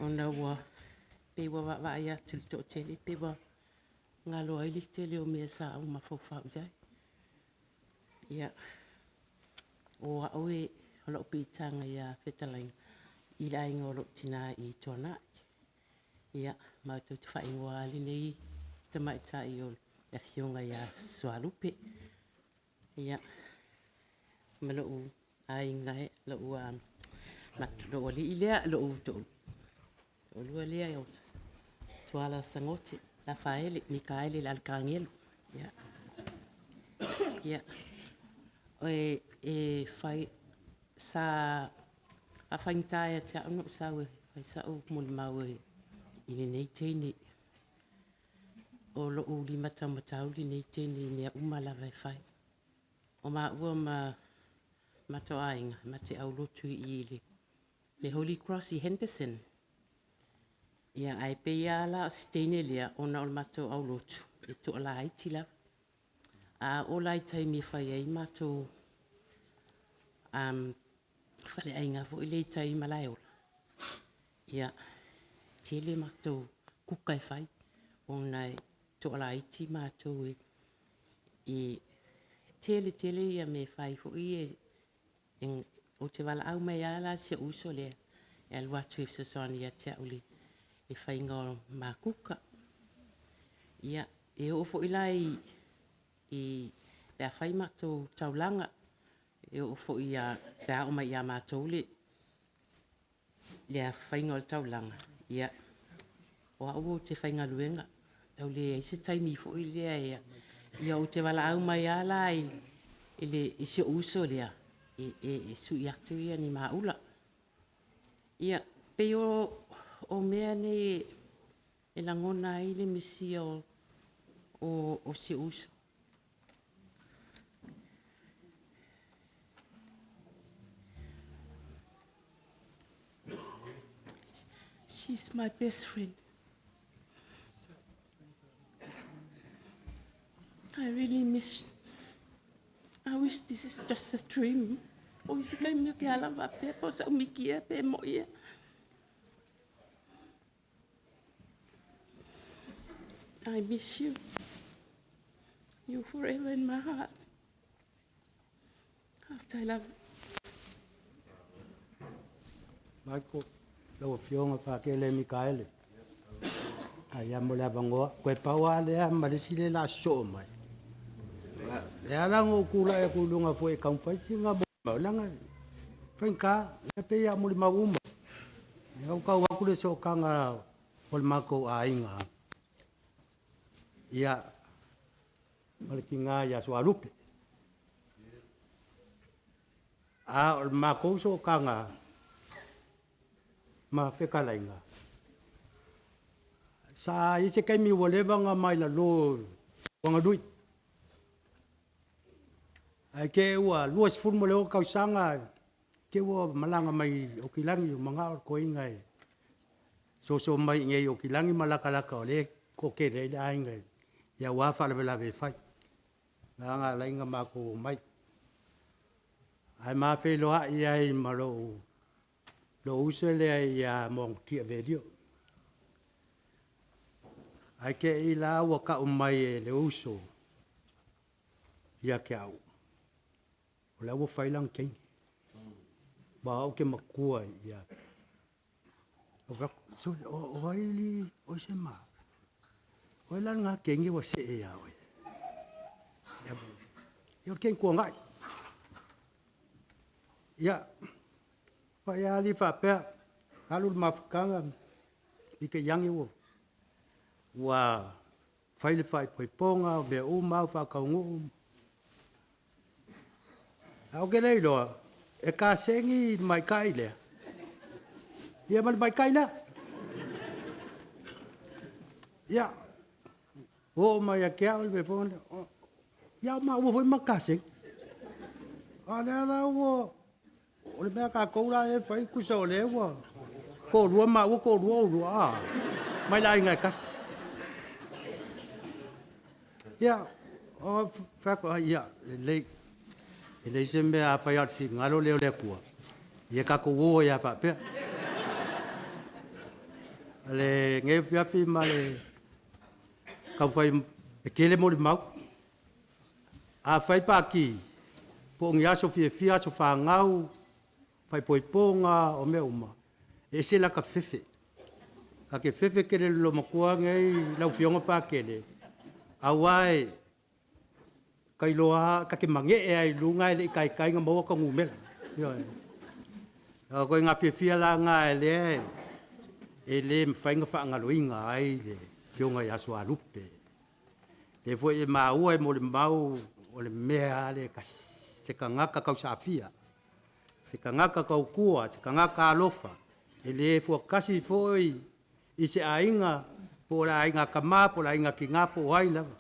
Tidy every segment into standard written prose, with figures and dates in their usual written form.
ona ua pe ua wa ia tuli to tele pe ua ngalo ai li tele o mea sa au mafofau zai ia o aue holo pitanga ia Fetalaiga i la ngolo tinā i tona ia ma tu te fai ngwa ali nei te mai tai o ia fionga ia swalupe ia melo u ai ngai lo u mat lo li ile lo u to o lua lea o tuala sangote la faele Mikaele la kangelo ia ia e fai sa a faintaia te anu sawe fai sa o Molimau i nei tene o lo u li matau li nei tene mea umala vai fai o ma ua ma to ainga ma te au lotu i le Holy Cross i Henderson ia ai pe ia la stene lia ona o mato au lotu e to la haiti la a o lai tai mi fai ai mato fale ainga fo ile tai malai ola ia tele mato kukai fai ona to la haiti mato e tele ia me fai fo i en o te wala au mai ala se uso le e alua tu se soni ia te uli e fai ngā makuka ia e o fo ilai i le fai mato taulanga e o fo ia te o mai ia mato le fai ngā taulanga ia o au te fai ngā luenga tau le se taimi fo ile ia o te wala au mai ala i le i se uso lea e su ia tu ia ni maula ia pe o mea ne e langona ai le misi o se uso she's my best friend. I really miss. I wish this is just a dream. O isi kai mi ke ala va pe po sa mi ki pe mo ia. I miss you. You forever in my heart. I love you. Marco, lo fionga pa ke le Mikaele. Ai amo le bango, ko pa wa le ma le sile la so mai. E ala ngo kula e kulunga fo e kan fa singa mo langa. Fenka, e pe ya Molimau. E au ka wa kule so kanga pol mako ainga. Ia malkinga ya swalupe. A mako so kanga ma Fetalaiga. Sa ise kai mi wole banga mai la lo wanga dui. Ai ke ua luas fun mo leo kausanga ke ua malanga mai o kilangi manga ko ingai. So mai ngai o kilangi malaka laka ole ko ke re ai ngai. Ya wa fa le la ve fai. Nga lainga ma ko mai. Ai ma fe lo ai malo lo usele ya mong ki video. Ai ke ila wa ka umai le uso. Ya ke au. Ola wa fai lang king. Ba o ke makua ya. O ka so o ili o se ma. O la nga kengi wa se ya o. Ya. Yo ken ko ngai. Ya. Pa ya li fa pe. Alul mafkanga ike yangi wo. Wa fai le fai ponga be o ma fa ka ngu. Au ke nei lo e ka sengi mai kai le. Ia mal mai kai la. Ya. O mai ke au be pon. Ya ma wo foi makasing. Ala la wo. O le ka ko la e fai ku so le wo. Ko ru ma wo ko ru a. Mai lai ngai kas. Ya. O fa ko ya le ele sembe a fai at fi ngalo le kua. Ye ka ko wo ya fa pe. le nge fiafi ma le kau fai e kele Molimau. A fai pa ki, po ngi aso fia so fa ngau, fai poiponga o me uma. E se la ka fefe. Ka ke fefe kele lo makua ngai lau fionga pa kele. Awai, kai loa ka ke mange e ai lunga le kai nga maua ka ngumela. Ko nga fia la nga e le mfainga fa ngaloinga ai le fionga ya so alupe. E foi e maua e Molimau o le mea le ka se ka ngaka kau safia. Se ka ngaka kau kua, se ka ngaka alofa. E le fua kasi foi i se ainga po la ainga kama, po la ainga ki ngā po ai lava.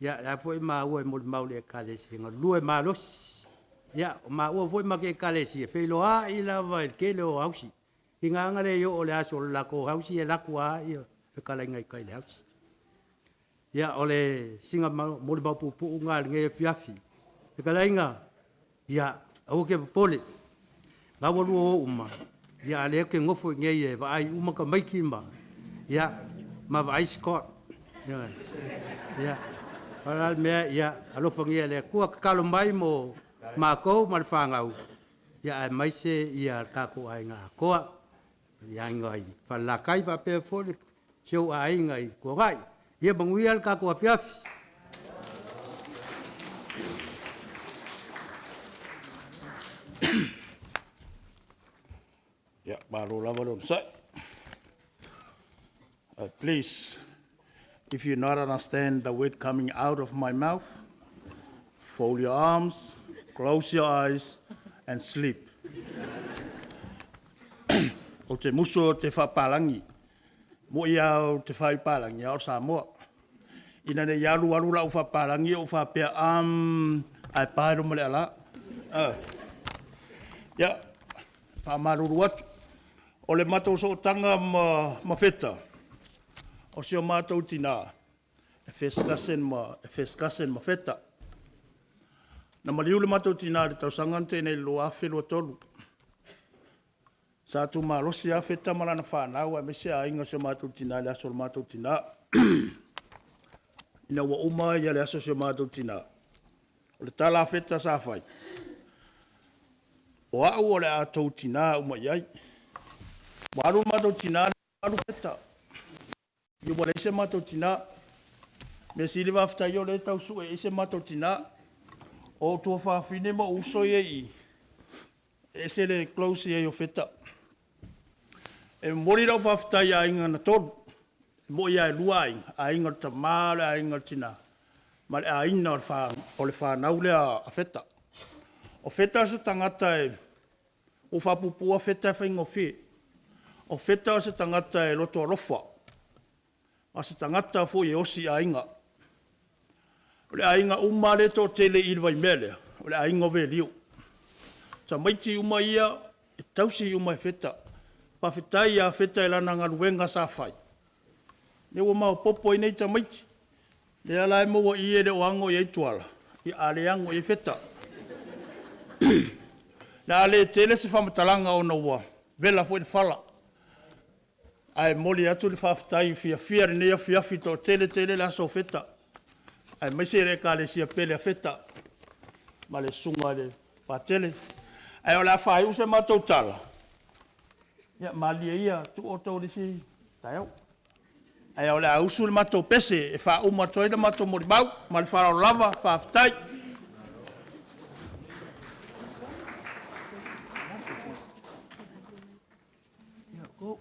Ya, la foi maua e Molimau le kale si nga lue malos. Ya, maua foi ma ke kale si e feilo a i lava e kele o hausi. I ngā ngale yo o le aso la ko hausi e laku a i e kala inga i kai le hausi. Ya, o le singa Molimau pupu unga nge fiafi. E kala inga, ya, au ke pole. Ngā walu o uma. Ya, le ke ngofo nge e va ai uma ka maiki ma. Ya, ma va ai Scott. Ya. Ala mea ya alofa ngia le kua kakalo mai mo mako ma le whangau. Ya ai mai se ia kako ai ngā koa. Ia ngai whalakai pa pēr fōle. Sio ai ngai kua gai. Ia bangui al kako a piafi. Ya, baru lama dong. Please, if you not understand the word coming out of my mouth, fold your arms, close your eyes, and sleep. O te muso te whapalangi. Mo iau te whaipalangi au Samoa. Ina ne ialu alu la u whapalangi o whapea ai pāero mole ala. Ya, whamaruru atu. O le matou so tanga ma feta. O seo mātou tinā, e feskasen ma feta. Na mariu le mātou tinā le tau sangante nei loa whelua tolu. Sa tu malosi a feta malana whanau a mese a inga seo mātou tinā le aso le mātou tinā. Ina wa uma ia le aso seo mātou tinā. O le tala feta sa whai. O au o le a tau tinā uma iai. Waru mātou tinā le waru feta. Yo wale ise mātou tina. Me sili wafta yo le tau su e ise mātou tina. O tua whawhine mo uso ye i. Ese le close ye yo feta. E mori rau whafta ia inga na tolu. Mo ia e lua inga. A inga ta māle a inga tina. Ma le a inga o le whanau le a feta. O feta se tangata e o whapupua feta e whaingo whi. O feta se tangata e loto rofa. A se tangata fo e osi a inga. O le a inga uma le to tele ilwa i mele. O le a inga ve liu. Ta maiti uma ia, e tausi uma e feta. Pa fetai a feta e lana ngaruenga sa fai. Ne wa mau popo i nei ta maiti. Le ala e maua i e le oango i eituala. I ale ango i feta. Na ale tele se whamatalanga o na ua. Vela fo e fala. Ai moli atu le whaftai fia rinea fiafi to tele la so feta. Ai maise re ka le sia pele a feta. Ma le sunga le patele. Ai o la whai use matou tala. Ia mali ia tu o tau risi taiau. Ai o la usu le matou pese e wha umatoi le matou Molimau. Ma le wharau lava whaftai. Ia ko.